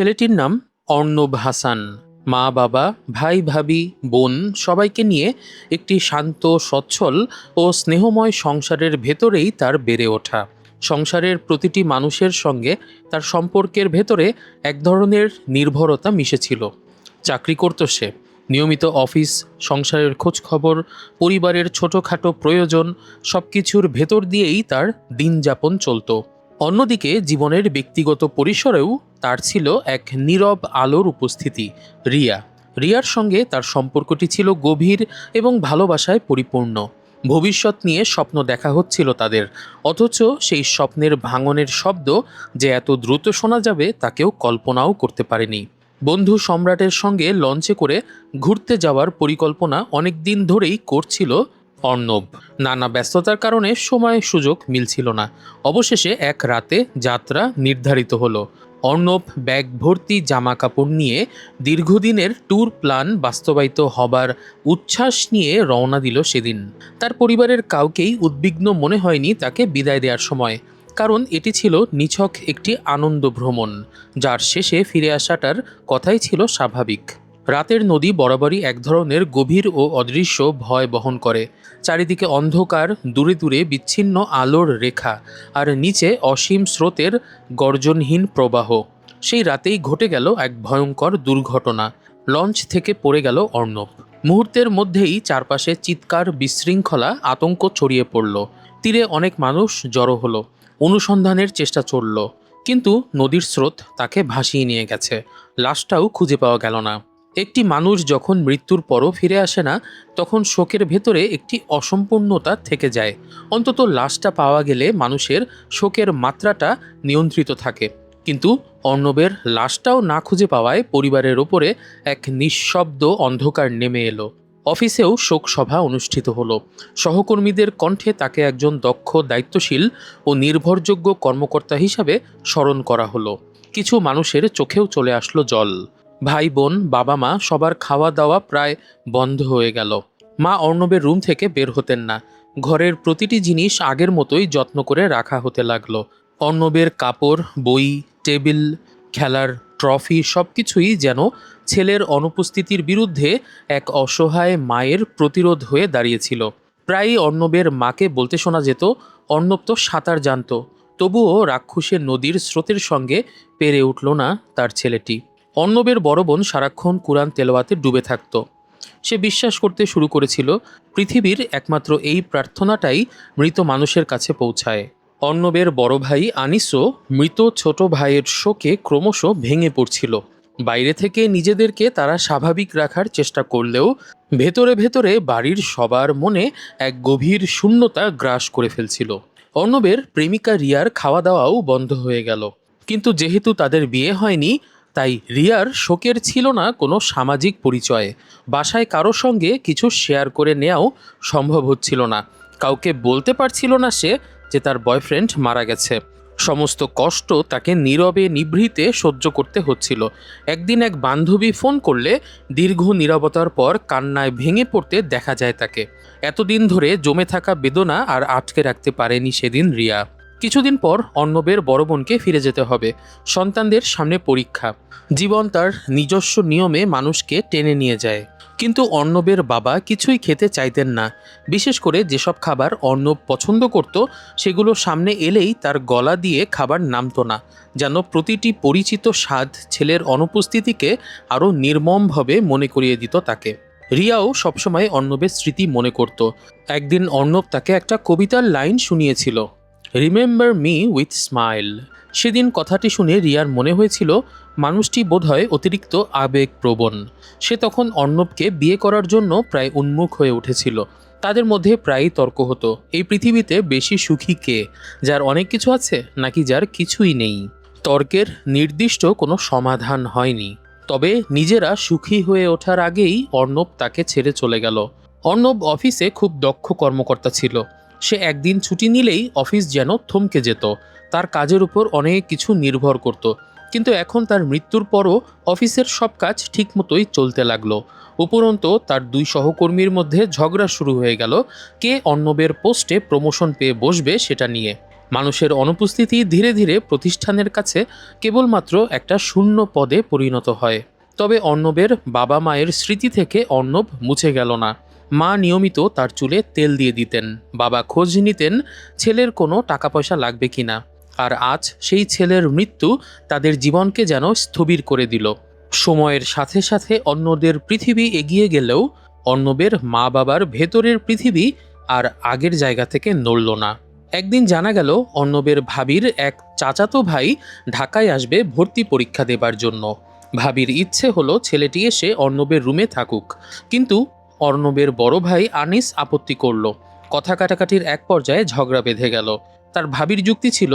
ছেলেটির নাম অর্ণব হাসান। মা বাবা, ভাই ভাবি, বোন সবাইকে নিয়ে একটি শান্ত, সচ্ছল ও স্নেহময় সংসারের ভেতরেই তার বেড়ে ওঠা। সংসারের প্রতিটি মানুষের সঙ্গে তার সম্পর্কের ভেতরে এক ধরনের নির্ভরতা মিশেছিল। চাকরি করত সে, নিয়মিত অফিস, সংসারের খোঁজখবর, পরিবারের ছোটোখাটো প্রয়োজন সব কিছুর ভেতর দিয়েই তার দিন যাপন চলত। অন্যদিকে জীবনের ব্যক্তিগত পরিসরেও তার ছিল এক নীরব আলোর উপস্থিতি, রিয়া। রিয়ার সঙ্গে তার সম্পর্কটি ছিল গভীর এবং ভালোবাসায় পরিপূর্ণ। ভবিষ্যৎ নিয়ে স্বপ্ন দেখা হচ্ছিল তাদের, অথচ সেই স্বপ্নের ভাঙনের শব্দ যে এত দ্রুত শোনা যাবে তা কেউ কল্পনাও করতে পারেনি। বন্ধু সম্রাটের সঙ্গে লঞ্চে করে ঘুরতে যাওয়ার পরিকল্পনা অনেক দিন ধরেই করছিল অর্ণব। নানা ব্যস্ততার কারণে সময় সুযোগ মিলছিল না। অবশেষে এক রাতে যাত্রা নির্ধারিত হলো। অর্ণব ব্যাগ ভর্তি জামা কাপড় নিয়ে দীর্ঘদিনের ট্যুর প্ল্যান বাস্তবায়িত হবার উচ্ছ্বাস নিয়ে রওনা দিল সেদিন। তার পরিবারের কাউকেই উদ্বিগ্ন মনে হয়নি তাকে বিদায় দেওয়ার সময়, কারণ এটি ছিল নিছক একটি আনন্দ ভ্রমণ, যার শেষে ফিরে আসাটার কথাই ছিল স্বাভাবিক। রাতের নদী বরাবরই এক ধরনের গভীর ও অদৃশ্য ভয় বহন করে। চারিদিকে অন্ধকার, দূরে দূরে বিচ্ছিন্ন আলোর রেখা, আর নিচে অসীম স্রোতের গর্জনহীন প্রবাহ। সেই রাতেই ঘটে গেল এক ভয়ঙ্কর দুর্ঘটনা। লঞ্চ থেকে পড়ে গেল অর্ণব। মুহূর্তের মধ্যেই চারপাশে চিৎকার, বিশৃঙ্খলা, আতঙ্ক ছড়িয়ে পড়ল। তীরে অনেক মানুষ জড়ো হলো। অনুসন্ধানের চেষ্টা চলল, কিন্তু নদীর স্রোত তাকে ভাসিয়ে নিয়ে গেছে। লাশটাও খুঁজে পাওয়া গেল না। একটি মানুষ যখন মৃত্যুর পরও ফিরে আসে না, তখন শোকের ভেতরে একটি অসম্পূর্ণতা থেকে যায়। অন্তত লাশটা পাওয়া গেলে মানুষের শোকের মাত্রাটা নিয়ন্ত্রিত থাকে। কিন্তু অর্ণবের লাশটাও না খুঁজে পাওয়ায় পরিবারের ওপরে এক নিঃশব্দ অন্ধকার নেমে এলো। অফিসেও শোক সভা অনুষ্ঠিত হলো। সহকর্মীদের কণ্ঠে তাকে একজন দক্ষ, দায়িত্বশীল ও নির্ভরযোগ্য কর্মকর্তা হিসাবে স্মরণ করা হলো। কিছু মানুষের চোখেও চলে আসলো জল। ভাই বোন, বাবা মা সবার খাওয়া দাওয়া প্রায় বন্ধ হয়ে গেল। মা অর্ণবের রুম থেকে বের হতেন না। ঘরের প্রতিটি জিনিস আগের মতোই যত্ন করে রাখা হতে লাগলো। অর্ণবের কাপড়, বই, টেবিল, খেলার ট্রফি সবকিছুই যেন ছেলের অনুপস্থিতির বিরুদ্ধে এক অসহায় মায়ের প্রতিরোধ হয়ে দাঁড়িয়েছিল। প্রায়ই অর্ণবের মাকে বলতে শোনা যেত, অর্ণব তো সাঁতার জানত, তবুও রাক্ষসের নদীর স্রোতের সঙ্গে পেরে উঠল না তার ছেলেটি। অর্ণবের বড় বোন সারাক্ষণ কুরআন তেলাওয়াতে ডুবে থাকত। সে বিশ্বাস করতে শুরু করেছিল পৃথিবীর একমাত্র এই প্রার্থনাটাই মৃত মানুষের কাছে পৌঁছায়। অর্ণবের বড় ভাই আনিসও মৃত ছোট ভাইয়ের শোকে ক্রমশ ভেঙে পড়ছিল। বাইরে থেকে নিজেদেরকে তারা স্বাভাবিক রাখার চেষ্টা করলেও ভেতরে ভেতরে বাড়ির সবার মনে এক গভীর শূন্যতা গ্রাস করে ফেলছিল। অর্ণবের প্রেমিকা রিয়ার খাওয়া দাওয়াও বন্ধ হয়ে গেল। কিন্তু যেহেতু তাদের বিয়ে হয়নি, তাই রিয়ার শোকের ছিল না কোনো সামাজিক পরিচয়। বাসায় কারো সঙ্গে কিছু শেয়ার করে নেওয়াও সম্ভব হচ্ছিল না। কাউকে বলতে পারছিল না সে যে তার বয়ফ্রেন্ড মারা গেছে। সমস্ত কষ্ট তাকে নীরবে নিভৃতে সহ্য করতে হচ্ছিল। একদিন এক বান্ধবী ফোন করলে দীর্ঘ নীরবতার পর কান্নায় ভেঙে পড়তে দেখা যায় তাকে। এতদিন ধরে জমে থাকা বেদনা আর আটকে রাখতে পারেনি সেদিন রিয়া। কিছুদিন পর অর্ণবের বড় বোনকে ফিরে যেতে হবে। সন্তানদের সামনে পরীক্ষা। জীবন তার নিজস্ব নিয়মে মানুষকে টেনে নিয়ে যায়। কিন্তু অর্ণবের বাবা কিছুই খেতে চাইতেন না। বিশেষ করে যেসব খাবার অর্ণব পছন্দ করত, সেগুলো সামনে এলেই তার গলা দিয়ে খাবার নামতো না। যেন প্রতিটি পরিচিত স্বাদ ছেলের অনুপস্থিতিকে আরও নির্মমভাবে মনে করিয়ে দিত তাকে। রিয়াও সবসময় অর্ণবের স্মৃতি মনে করত। একদিন অর্ণব তাকে একটা কবিতার লাইন শুনিয়েছিল, রিমেম্বার মি উইথ স্মাইল। সেদিন কথাটি শুনে রিয়ার মনে হয়েছিল মানুষটি বোধহয় অতিরিক্ত আবেগপ্রবণ। সে তখন অর্ণবকে বিয়ে করার জন্য প্রায় উন্মুখ হয়ে উঠেছিল। তাদের মধ্যে প্রায়ই তর্ক হতো, এই পৃথিবীতে বেশি সুখী কে, যার অনেক কিছু আছে নাকি যার কিছুই নেই। তর্কের নির্দিষ্ট কোনো সমাধান হয়নি। তবে নিজেরা সুখী হয়ে ওঠার আগেই অর্ণব তাকে ছেড়ে চলে গেল। অর্ণব অফিসে খুব দক্ষ কর্মকর্তা ছিল। সে একদিন ছুটি নিলেই অফিস যেন থমকে যেত। তার কাজের উপর অনেক কিছু নির্ভর করত। কিন্তু এখন তার মৃত্যুর পরও অফিসের সব কাজ ঠিকমতোই চলতে লাগলো। উপরন্তু তার দুই সহকর্মীর মধ্যে ঝগড়া শুরু হয়ে গেল কে অর্ণবের পোস্টে প্রমোশন পেয়ে বসবে সেটা নিয়ে। মানুষের অনুপস্থিতি ধীরে ধীরে প্রতিষ্ঠানের কাছে কেবলমাত্র একটা শূন্য পদে পরিণত হয়। তবে অর্ণবের বাবা মায়ের স্মৃতি থেকে অর্ণব মুছে গেল না। মা নিয়মিত তার চুলে তেল দিয়ে দিতেন, বাবা খোঁজ নিতেন ছেলের কোনো টাকা পয়সা লাগবে কিনা। আর আজ সেই ছেলের মৃত্যু তাদের জীবনকে যেন স্থবির করে দিল। সময়ের সাথে সাথে অন্যদের পৃথিবী এগিয়ে গেলেও অর্ণবের মা বাবার ভেতরের পৃথিবী আর আগের জায়গা থেকে নড়ল না। একদিন জানা গেল অর্ণবের ভাবির এক চাচাতো ভাই ঢাকায় আসবে ভর্তি পরীক্ষা দেবার জন্য। ভাবির ইচ্ছে হলো ছেলেটি এসে অর্ণবের রুমে থাকুক, কিন্তু অর্ণবের বড় ভাই আনিস আপত্তি করল। কথা কাটাকাটির এক পর্যায়ে ঝগড়া বেঁধে গেল। তার ভাবির যুক্তি ছিল,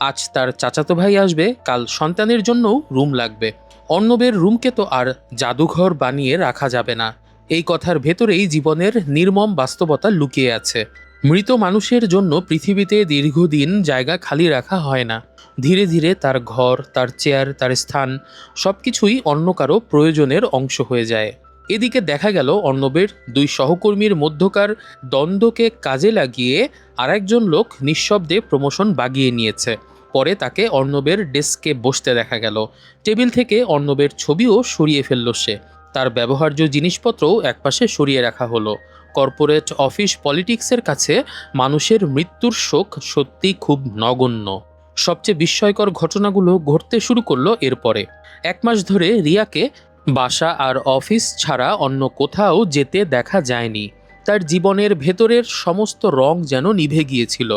আজ তার চাচাতো ভাই আসবে, কাল সন্তানের জন্যও রুম লাগবে। অর্ণবের রুমকে তো আর জাদুঘর বানিয়ে রাখা যাবে না। এই কথার ভেতরেই জীবনের নির্মম বাস্তবতা লুকিয়ে আছে। মৃত মানুষের জন্য পৃথিবীতে দীর্ঘদিন জায়গা খালি রাখা হয় না। ধীরে ধীরে তার ঘর, তার চেয়ার, তার স্থান সবকিছুই অন্য কারো প্রয়োজনের অংশ হয়ে যায়। এদিকে দেখা গেল অর্ণবের দুই সহকর্মীর মধ্যকার দ্বন্দ্বকে কাজে লাগিয়ে আরেকজন লোক নিঃশব্দে প্রমোশন বাগিয়ে নিয়েছে। পরে তাকে অর্ণবের ডেস্কে বসতে দেখা গেল। টেবিল থেকে অর্ণবের ছবিও সরিয়ে ফেলল সে। তার ব্যবহার্য জিনিসপত্রও একপাশে সরিয়ে রাখা হলো। কর্পোরেট অফিস পলিটিক্সের কাছে মানুষের মৃত্যুর শোক সত্যি খুব নগণ্য। সবচেয়ে বিস্ময়কর ঘটনাগুলো ঘটতে শুরু করলো এরপরে। 1 মাস ধরে রিয়াকে বাসা আর অফিস ছাড়া অন্য কোথাও যেতে দেখা যায়নি। তার জীবনের ভেতরের সমস্ত রং যেন নিভে গিয়েছিল।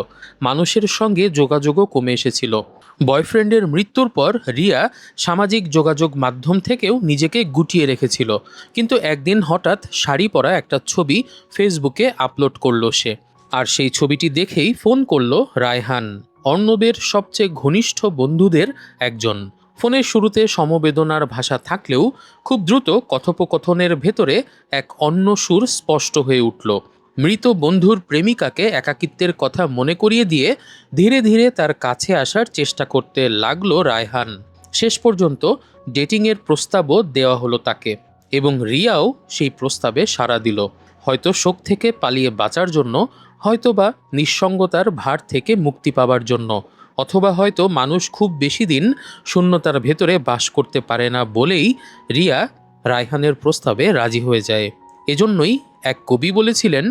মানুষের সঙ্গে যোগাযোগও কমে এসেছিল। বয়ফ্রেন্ডের মৃত্যুর পর রিয়া সামাজিক যোগাযোগ মাধ্যম থেকেও নিজেকে গুটিয়ে রেখেছিল, কিন্তু একদিন হঠাৎ শাড়ি পরা একটা ছবি ফেসবুকে আপলোড করলো সে। আর সেই ছবিটি দেখেই ফোন করলো রায়হান, অর্ণবের সবচেয়ে ঘনিষ্ঠ বন্ধুদের একজন। ফোনের শুরুতে সমবেদনার ভাষা থাকলেও খুব দ্রুত কথোপকথনের ভেতরে এক অন্য সুর স্পষ্ট হয়ে উঠল। মৃত বন্ধুর প্রেমিকাকে একাকিত্বের কথা মনে করিয়ে দিয়ে ধীরে ধীরে তার কাছে আসার চেষ্টা করতে লাগলো রায়হান। শেষ পর্যন্ত ডেটিংয়ের প্রস্তাবও দেওয়া হলো তাকে, এবং রিয়াও সেই প্রস্তাবে সাড়া দিল। হয়তো শোক থেকে পালিয়ে বাঁচার জন্য, হয়তোবা নিঃসঙ্গতার ভার থেকে মুক্তি পাবার জন্য, অথবা হয়তো মানুষ খুব বেশি দিন শূন্যতার ভেতরে বাস করতে পারে না বলেই রিয়া রায়হানের প্রস্তাবে রাজি হয়ে যায়। এজন্যই এক কবি বলেছিলেন,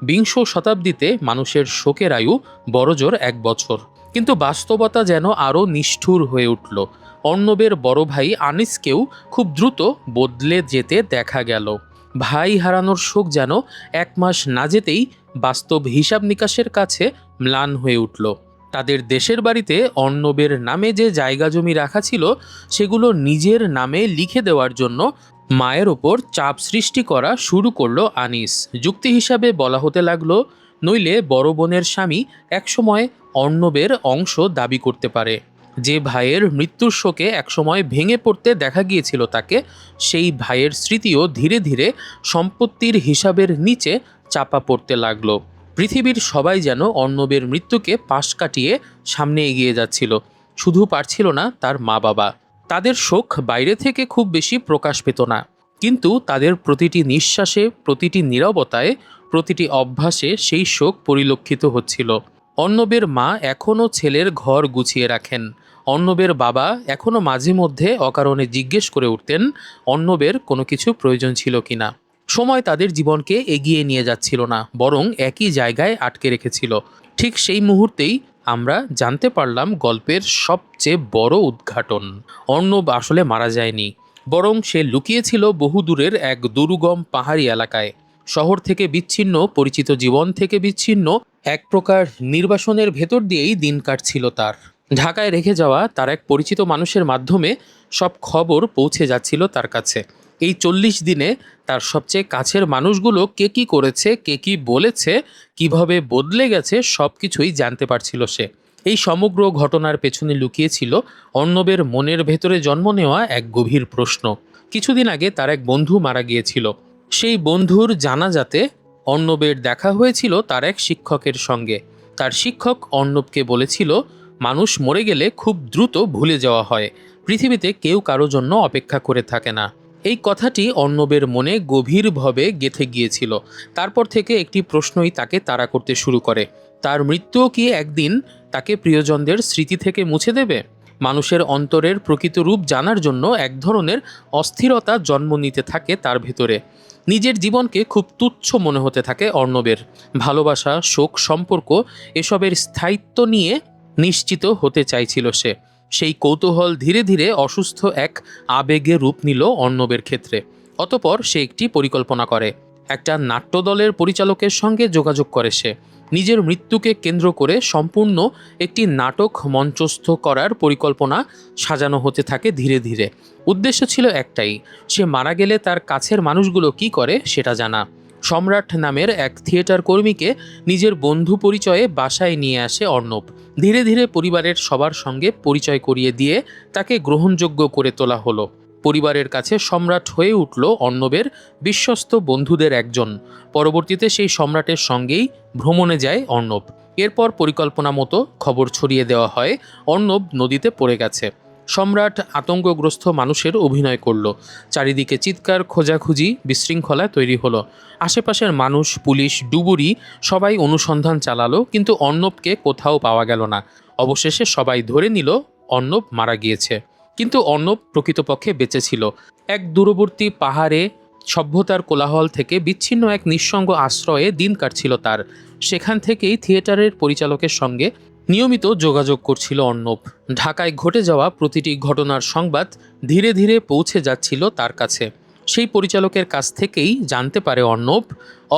20 শতাব্দীতে মানুষের শোকের আয়ু বড়জোর 1 বছর। কিন্তু বাস্তবতা যেন আরও নিষ্ঠুর হয়ে উঠল। অর্ণবের বড় ভাই আনিসকেও খুব দ্রুত বদলে যেতে দেখা গেল। ভাই হারানোর শোক যেন 1 মাস না যেতেই বাস্তব হিসাব নিকাশের কাছে ম্লান হয়ে উঠল। তাদের দেশের বাড়িতে অর্ণবের নামে যে জায়গা জমি রাখা ছিল, সেগুলো নিজের নামে লিখে দেওয়ার জন্য মায়ের ওপর চাপ সৃষ্টি করা শুরু করলো আনিস। যুক্তি হিসাবে বলা হতে লাগলো, নইলে বড় বোনের স্বামী একসময় অর্ণবের অংশ দাবি করতে পারে। যে ভাইয়ের মৃত্যুর শোকে একসময় ভেঙে পড়তে দেখা গিয়েছিল তাকে, সেই ভাইয়ের স্মৃতিও ধীরে ধীরে সম্পত্তির হিসাবের নিচে চাপা পড়তে লাগলো। পৃথিবীর সবাই যেন অর্ণবের মৃত্যুকে পাশ কাটিয়ে সামনে এগিয়ে যাচ্ছিল, শুধু পারছিল না তার মা বাবা। তাদের শোক বাইরে থেকে খুব বেশি প্রকাশ পেত না, কিন্তু তাদের প্রতিটি নিঃশ্বাসে, প্রতিটি নীরবতায়, প্রতিটি অভ্যাসে সেই শোক পরিলক্ষিত হচ্ছিল। অর্ণবের মা এখনও ছেলের ঘর গুছিয়ে রাখেন। অর্ণবের বাবা এখনও মাঝে মধ্যে অকারণে জিজ্ঞেস করে উঠতেন অর্ণবের কোনো কিছু প্রয়োজন ছিল কিনা। সময় তাদের জীবনকে এগিয়ে নিয়ে যাচ্ছিল না, বরং একই জায়গায় আটকে রেখেছিল। ঠিক সেই মুহূর্তেই আমরা জানতে পারলাম গল্পের সবচেয়ে বড় উদ্ঘাটন। অর্ণব আসলে মারা যায়নি, বরং সে লুকিয়েছিল বহুদূরের এক দুর্গম পাহাড়ি এলাকায়। শহর থেকে বিচ্ছিন্ন, পরিচিত জীবন থেকে বিচ্ছিন্ন, এক প্রকার নির্বাসনের ভেতর দিয়েই দিন কাটছিল তার। ঢাকায় রেখে যাওয়া তার এক পরিচিত মানুষের মাধ্যমে সব খবর পৌঁছে যাচ্ছিল তার কাছে। এই 40 দিনে তার সবচেয়ে কাছের মানুষগুলো কে কী করেছে, কে কী বলেছে, কিভাবে বদলে গেছে, সব কিছুই জানতে পারছিল সে। এই সমগ্র ঘটনার পেছনে লুকিয়েছিল অর্ণবের মনের ভেতরে জন্ম নেওয়া এক গভীর প্রশ্ন। কিছুদিন আগে তার এক বন্ধু মারা গিয়েছিল। সেই বন্ধুর জানাজাতে অর্ণবের দেখা হয়েছিল তার এক শিক্ষকের সঙ্গে। তার শিক্ষক অর্ণবকে বলেছিল, মানুষ মরে গেলে খুব দ্রুত ভুলে যাওয়া হয়, পৃথিবীতে কেউ কারো জন্য অপেক্ষা করে থাকে না। এই কথাটি অর্ণবের মনে গভীরভাবে গেঁথে গিয়েছিল। তারপর থেকে একটি প্রশ্নই তাকে তাড়া করতে শুরু করে, তার মৃত্যুও কি একদিন তাকে প্রিয়জনদের স্মৃতি থেকে মুছে দেবে? মানুষের অন্তরের প্রকৃত রূপ জানার জন্য এক ধরনের অস্থিরতা জন্ম নিতে থাকে তার ভেতরে। নিজের জীবনকে খুব তুচ্ছ মনে হতে থাকে অর্ণবের। ভালোবাসা, শোক, সম্পর্ক এসবের স্থায়িত্ব নিয়ে নিশ্চিত হতে চাইছিল সে। সেই কৌতূহল ধীরে ধীরে অসুস্থ এক আবেগে রূপ নিল অর্ণবের ক্ষেত্রে। অতপর সে একটি পরিকল্পনা করে। একটা নাট্যদলের পরিচালকের সঙ্গে যোগাযোগ করে সে। নিজের মৃত্যুকে কেন্দ্র করে সম্পূর্ণ একটি নাটক মঞ্চস্থ করার পরিকল্পনা সাজানো হতে থাকে ধীরে ধীরে। উদ্দেশ্য ছিল একটাই, সে মারা গেলে তার কাছের মানুষগুলো কি করে সেটা জানা। সম্রাট নামের এক থিয়েটার কর্মীকে নিজের বন্ধু পরিচয়ে বাসায় নিয়ে আসে অর্ণব। ধীরে ধীরে পরিবারের সবার সঙ্গে পরিচয় করিয়ে দিয়ে তাকে গ্রহণযোগ্য করে তোলা হলো। পরিবারের কাছে সম্রাট হয়ে উঠল অর্ণবের বিশ্বস্ত বন্ধুদের একজন। পরবর্তীতে সেই সম্রাটের সঙ্গেই ভ্রমণে যায় অর্ণব। এরপর পরিকল্পনা মতো খবর ছড়িয়ে দেওয়া হয় অর্ণব নদীতে পড়ে গেছে। সম্রাট আতঙ্কগ্রস্ত মানুষের অভিনয় করল। চারিদিকে চিৎকার, খোঁজাখুঁজি, বিশৃঙ্খলা তৈরি হলো। আশেপাশের মানুষ, পুলিশ, ডুবুরি সবাই অনুসন্ধান চালালো, কিন্তু অর্ণবকে কোথাও পাওয়া গেল না। অবশেষে সবাই ধরে নিল অর্ণব মারা গিয়েছে। কিন্তু অর্ণব প্রকৃতপক্ষে বেঁচে ছিল। এক দূরবর্তী পাহাড়ে সভ্যতার কোলাহল থেকে বিচ্ছিন্ন এক নিঃসঙ্গ আশ্রয়ে দিন কাটছিল তার। সেখান থেকেই থিয়েটারের পরিচালকের সঙ্গে নিয়মিত যোগাযোগ করছিল অর্ণব। ঢাকায় ঘটে যাওয়া প্রতিটি ঘটনার সংবাদ ধীরে ধীরে পৌঁছে যাচ্ছিল তার কাছে। সেই পরিচালকের কাছ থেকেই জানতে পারে অর্ণব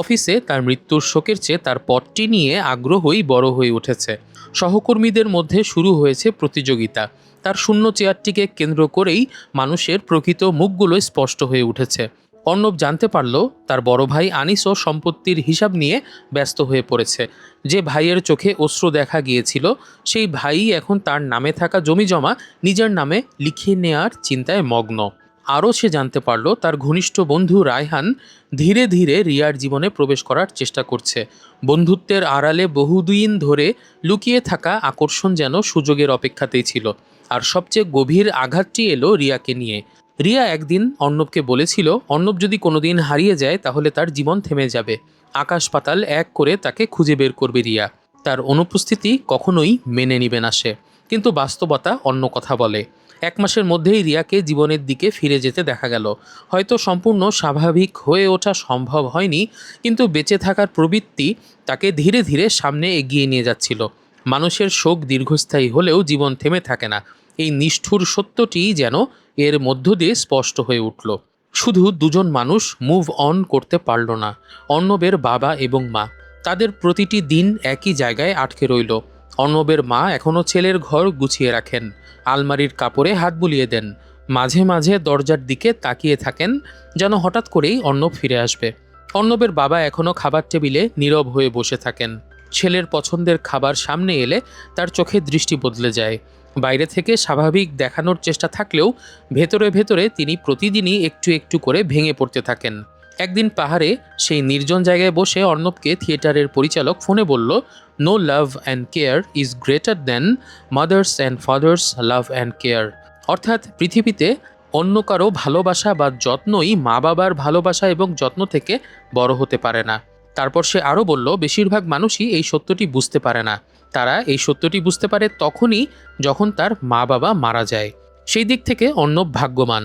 অফিসে তার মৃত্যুর শোকের চেয়ে তার পদটি নিয়ে আগ্রহই বড় হয়ে উঠেছে। সহকর্মীদের মধ্যে শুরু হয়েছে প্রতিযোগিতা। তার শূন্য চেয়ারটিকে কেন্দ্র করেই মানুষের প্রকৃত মুখগুলো স্পষ্ট হয়ে উঠেছে। অর্ণব জানতে পারল তার বড় ভাই আনিসও সম্পত্তির হিসাব নিয়ে ব্যস্ত হয়ে পড়েছে। যে ভাইয়ের চোখে অশ্রু দেখা গিয়েছিল, সেই ভাই এখন তার নামে থাকা জমিজমা নিজের নামে লিখিয়ে নেয়ার চিন্তায় মগ্ন। আরও সে জানতে পারল তার ঘনিষ্ঠ বন্ধু রায়হান ধীরে ধীরে রিয়ার জীবনে প্রবেশ করার চেষ্টা করছে। বন্ধুত্বের আড়ালে বহুদিন ধরে লুকিয়ে থাকা আকর্ষণ যেন সুযোগের অপেক্ষাতেই ছিল। আর সবচেয়ে গভীর আঘাতটি এলো রিয়াকে নিয়ে। রিয়া একদিন অর্ণবকে বলেছিল অর্ণব যদি কোনোদিন হারিয়ে যায় তাহলে তার জীবন থেমে যাবে। আকাশ পাতাল এক করে তাকে খুঁজে বের করবে রিয়া। তার অনুপস্থিতি কখনোই মেনে নিবে না সে। কিন্তু বাস্তবতা অন্য কথা বলে। 1 মাসের মধ্যেই রিয়াকে জীবনের দিকে ফিরে যেতে দেখা গেল। হয়তো সম্পূর্ণ স্বাভাবিক হয়ে ওঠা সম্ভব হয়নি, কিন্তু বেঁচে থাকার প্রবৃত্তি তাকে ধীরে ধীরে সামনে এগিয়ে নিয়ে যাচ্ছিল। মানুষের শোক দীর্ঘস্থায়ী হলেও জীবন থেমে থাকে না। এই নিষ্ঠুর সত্যটি যেন এর মধ্য দিয়ে স্পষ্ট হয়ে উঠল। শুধু দুজন মানুষ মুভ অন করতে পারল না, অর্ণবের বাবা এবং মা। তাদের প্রতিটি দিন একই জায়গায় আটকে রইল। অর্ণবের মা এখনও ছেলের ঘর গুছিয়ে রাখেন, আলমারির কাপড়ে হাত বুলিয়ে দেন, মাঝে মাঝে দরজার দিকে তাকিয়ে থাকেন যেন হঠাৎ করেই অর্ণব ফিরে আসবে। অর্ণবের বাবা এখনও খাবার টেবিলে নীরব হয়ে বসে থাকেন। ছেলের পছন্দের খাবার সামনে এলে তার চোখে দৃষ্টি বদলে যায়। বাইরে থেকে স্বাভাবিক দেখানোর চেষ্টা থাকলেও ভেতরে ভেতরে তিনি প্রতিদিনই একটু একটু করে ভেঙে পড়তে থাকেন। একদিন পাহাড়ে সেই নির্জন জায়গায় বসে অর্ণবকে থিয়েটারের পরিচালক ফোনে বলল, no love and care is greater than mother's and father's love and care. অর্থাৎ পৃথিবীতে অন্য কারো ভালোবাসা বা যত্নই মা বাবার ভালোবাসা এবং যত্ন থেকে বড় হতে পারে না। তারপর সে আরও বলল, বেশিরভাগ মানুষই এই সত্যটি বুঝতে পারে না। তারা এই সত্যটি বুঝতে পারে তখনই যখন তার মা বাবা মারা যায়। সেই দিক থেকে অর্ণব ভাগ্যবান।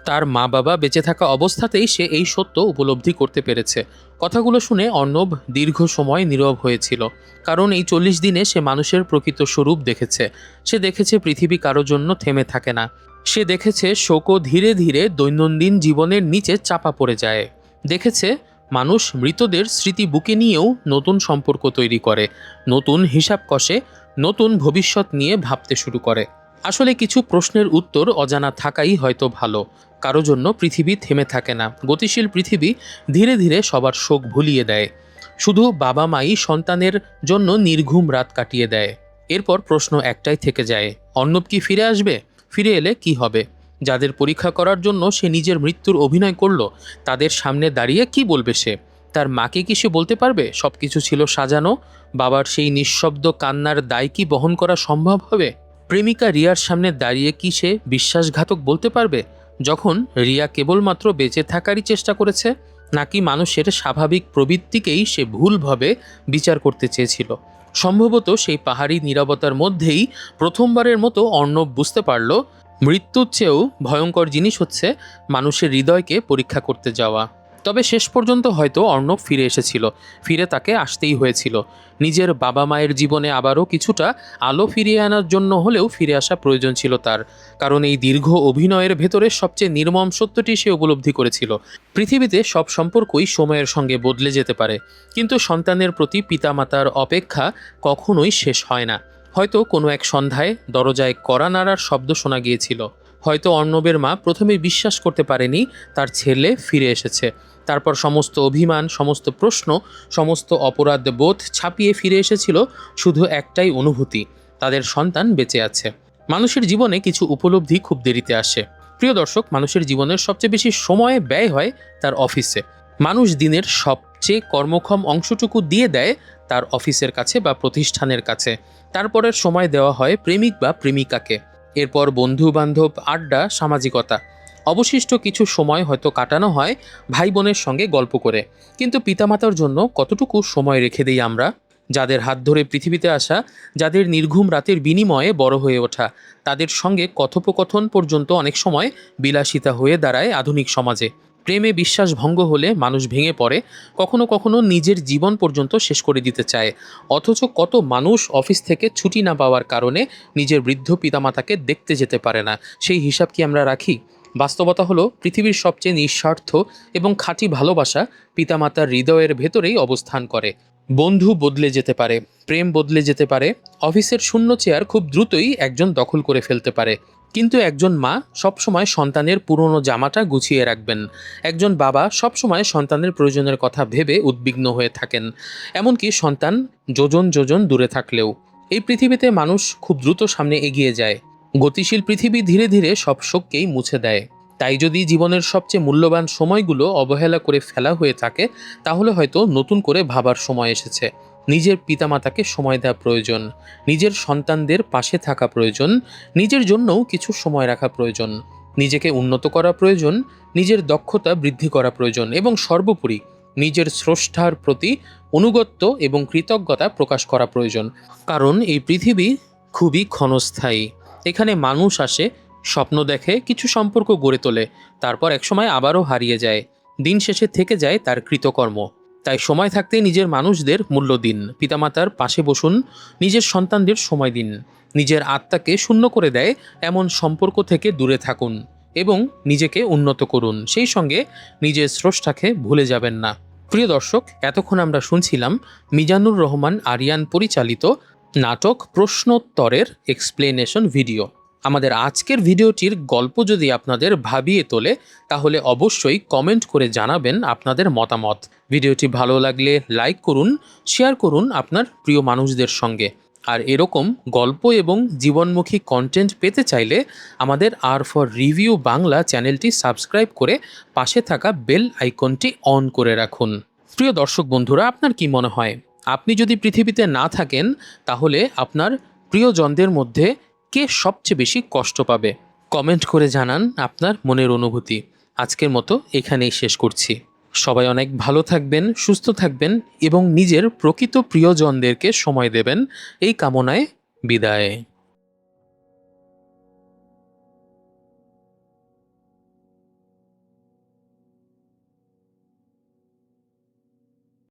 তার মা বাবা বেঁচে থাকা অবস্থাতেই সে এই সত্য উপলব্ধি করতে পেরেছে। কথাগুলো শুনে অর্ণব দীর্ঘ সময় নীরব হয়েছিল, কারণ এই 40 দিনে সে মানুষের প্রকৃত স্বরূপ দেখেছে। সে দেখেছে পৃথিবী কারোর জন্য থেমে থাকে না। সে দেখেছে শোকও ধীরে ধীরে দৈনন্দিন জীবনের নিচে চাপা পড়ে যায়। দেখেছে মানুষ মৃতদের স্মৃতি বুকে নিয়েও নতুন সম্পর্ক তৈরি করে, নতুন হিসাব কষে, নতুন ভবিষ্যৎ নিয়ে ভাবতে শুরু করে। আসলে কিছু প্রশ্নের উত্তর অজানা থাকাই হয়তো ভালো। কারো জন্য পৃথিবী থেমে থাকে না। গতিশীল পৃথিবী ধীরে ধীরে সবার শোক ভুলিয়ে দেয়। শুধু বাবা মাই সন্তানের জন্য নির্ঘুম রাত কাটিয়ে দেয়। এরপর প্রশ্ন একটাই থেকে যায়, অর্ণব কি ফিরে আসবে? ফিরে এলে কি হবে? যাদের পরীক্ষা করার জন্য সে নিজের মৃত্যুর অভিনয় করলো, তাদের সামনে দাঁড়িয়ে কি বলবে সে? তার মাকে কি সে বলতে পারবে সব কিছু ছিল সাজানো? বাবার সেই নিঃশব্দ কান্নার দায় কি বহন করা সম্ভব হবে? প্রেমিকা রিয়ার সামনে দাঁড়িয়ে কি সে বিশ্বাসঘাতক বলতে পারবে, যখন রিয়া কেবলমাত্র বেঁচে থাকারই চেষ্টা করেছে? নাকি মানুষের স্বাভাবিক প্রবৃত্তিকেই সে ভুলভাবে বিচার করতে চেয়েছিল? সম্ভবত সেই পাহাড়ি নীরবতার মধ্যেই প্রথমবারের মতো অর্ণব বুঝতে পারল মৃত্যুর চেয়েও ভয়ঙ্কর জিনিস হচ্ছে মানুষের হৃদয়কে পরীক্ষা করতে যাওয়া। তবে শেষ পর্যন্ত হয়তো অর্ণব ফিরে এসেছিল, ফিরে তাকে আসতেই হয়েছিল। নিজের বাবা মায়ের জীবনে আবারও কিছুটা আলো ফিরিয়ে আনার জন্য হলেও ফিরে আসা প্রয়োজন ছিল তার। কারণ এই দীর্ঘ অভিনয়ের ভেতরে সবচেয়ে নির্মম সত্যটি সে উপলব্ধি করেছিল। পৃথিবীতে সব সম্পর্কই সময়ের সঙ্গে বদলে যেতে পারে, কিন্তু সন্তানের প্রতি পিতামাতার অপেক্ষা কখনোই শেষ হয় না। হয়তো কোনো এক সন্ধ্যায় দরজায় কড়া নাড়ার শব্দ শোনা গিয়েছিল। হয়তো অর্ণবের মা প্রথমে বিশ্বাস করতে পারেনি তার ছেলে ফিরে এসেছে। তারপর সমস্ত অভিমান, সমস্ত প্রশ্ন, সমস্ত অপরাধ বোধ ছাপিয়ে ফিরে এসেছিল শুধু একটাই অনুভূতি, তাদের সন্তান বেঁচে আছে। মানুষের জীবনে কিছু উপলব্ধি খুব দেরিতে আসে। প্রিয় দর্শক, মানুষের জীবনের সবচেয়ে বেশি সময় ব্যয় হয় তার অফিসে। মানুষ দিনের সবচেয়ে কর্মক্ষম অংশটুকু দিয়ে দেয় তার অফিসের কাছে বা প্রতিষ্ঠানের কাছে। তারপরের সময় দেওয়া হয় প্রেমিক বা প্রেমিকাকে, এরপর বন্ধু বান্ধব, আড্ডা, সামাজিকতা। অবশিষ্ট কিছু সময় হয়তো কাটানো হয় ভাই বোনের সঙ্গে গল্প করে। কিন্তু পিতামাতার জন্য কতটুকু সময় রেখে দিই আমরা? যাদের হাত ধরে পৃথিবীতে আসা, যাদের নির্ঘুম রাতের বিনিময়ে বড় হয়ে ওঠা, তাদের সঙ্গে কথোপকথন পর্যন্ত অনেক সময় বিলাসিতা হয়ে দাঁড়ায় আধুনিক সমাজে। প্রেমে বিশ্বাস ভঙ্গ হলে মানুষ ভেঙে পড়ে, কখনো কখনো নিজের জীবন পর্যন্ত শেষ করে দিতে চায়। অথচ কত মানুষ অফিস থেকে ছুটি না পাওয়ার কারণে নিজের বৃদ্ধ পিতামাতাকে দেখতে যেতে পারে না। সেই হিসাব কি আমরা রাখি? বাস্তবতা হলো, পৃথিবীর সবচেয়ে নিঃস্বার্থ এবং খাঁটি ভালোবাসা পিতামাতার হৃদয়ের ভেতরেই অবস্থান করে। বন্ধু বদলে যেতে পারে, প্রেম বদলে যেতে পারে, অফিসের শূন্য চেয়ার খুব দ্রুতই একজন দখল করে ফেলতে পারে, কিন্তু একজন মা সবসময় সন্তানের পুরনো জামাটা গুছিয়ে রাখবেন। একজন বাবা সবসময় সন্তানের প্রয়োজনের কথা ভেবে উদ্বিগ্ন হয়ে থাকেন, এমনকি সন্তান যোজন যোজন দূরে থাকলেও। এই পৃথিবীতে মানুষ খুব দ্রুত সামনে এগিয়ে যায়। গতিশীল পৃথিবী ধীরে ধীরে সব শোককেই মুছে দেয়। তাই যদি জীবনের সবচেয়ে মূল্যবান সময়গুলো অবহেলা করে ফেলা হয়ে থাকে, তাহলে হয়তো নতুন করে ভাবার সময় এসেছে। নিজের পিতামাতাকে সময় দেওয়া প্রয়োজন, নিজের সন্তানদের পাশে থাকা প্রয়োজন, নিজের জন্যও কিছু সময় রাখা প্রয়োজন, নিজেকে উন্নত করা প্রয়োজন, নিজের দক্ষতা বৃদ্ধি করা প্রয়োজন এবং সর্বোপরি নিজের স্রষ্টার প্রতি অনুগত্য এবং কৃতজ্ঞতা প্রকাশ করা প্রয়োজন। কারণ এই পৃথিবী খুবই ক্ষণস্থায়ী। এখানে মানুষ আসে, স্বপ্ন দেখে, কিছু সম্পর্ক গড়ে তোলে, তারপর একসময় আবারও হারিয়ে যায়। দিন শেষে থেকে যায় তার কৃতকর্ম। তাই সময় থাকতে নিজের মানুষদের মূল্য দিন, পিতামাতার পাশে বসুন, নিজের সন্তানদের সময় দিন। নিজের আত্মাকে শূন্য করে দেয় এমন সম্পর্ক থেকে দূরে থাকুন এবং নিজেকে উন্নত করুন। সেই সঙ্গে নিজের স্রষ্টাকে ভুলে যাবেন না। প্রিয় দর্শক, এতক্ষণ আমরা শুনছিলাম মিজানুর রহমান আরিয়ান পরিচালিত নাটক প্রশ্নোত্তরের এক্সপ্লেনেশন ভিডিও। আমাদের আজকের ভিডিওটির গল্প যদি আপনাদের ভাবিয়ে তোলে, তাহলে অবশ্যই কমেন্ট করে জানাবেন আপনাদের মতামত। ভিডিওটি ভালো লাগলে লাইক করুন, শেয়ার করুন আপনার প্রিয় মানুষদের সঙ্গে। আর এরকম গল্প এবং জীবনমুখী কন্টেন্ট পেতে চাইলে আমাদের আর ফর রিভিউ বাংলা চ্যানেলটি সাবস্ক্রাইব করে পাশে থাকা বেল আইকনটি অন করে রাখুন। প্রিয় দর্শক বন্ধুরা, আপনার কি মনে হয়, আপনি যদি পৃথিবীতে না থাকেন, তাহলে আপনার প্রিয়জনদের মধ্যে কে সবচেয়ে বেশি কষ্ট পাবে? কমেন্ট করে জানান আপনার মনের অনুভূতি। আজকের মতো এখানেই শেষ করছি। সবাই অনেক ভালো থাকবেন, সুস্থ থাকবেন এবং নিজের প্রকৃত প্রিয়জনদেরকে সময় দেবেন, এই কামনায় বিদায়।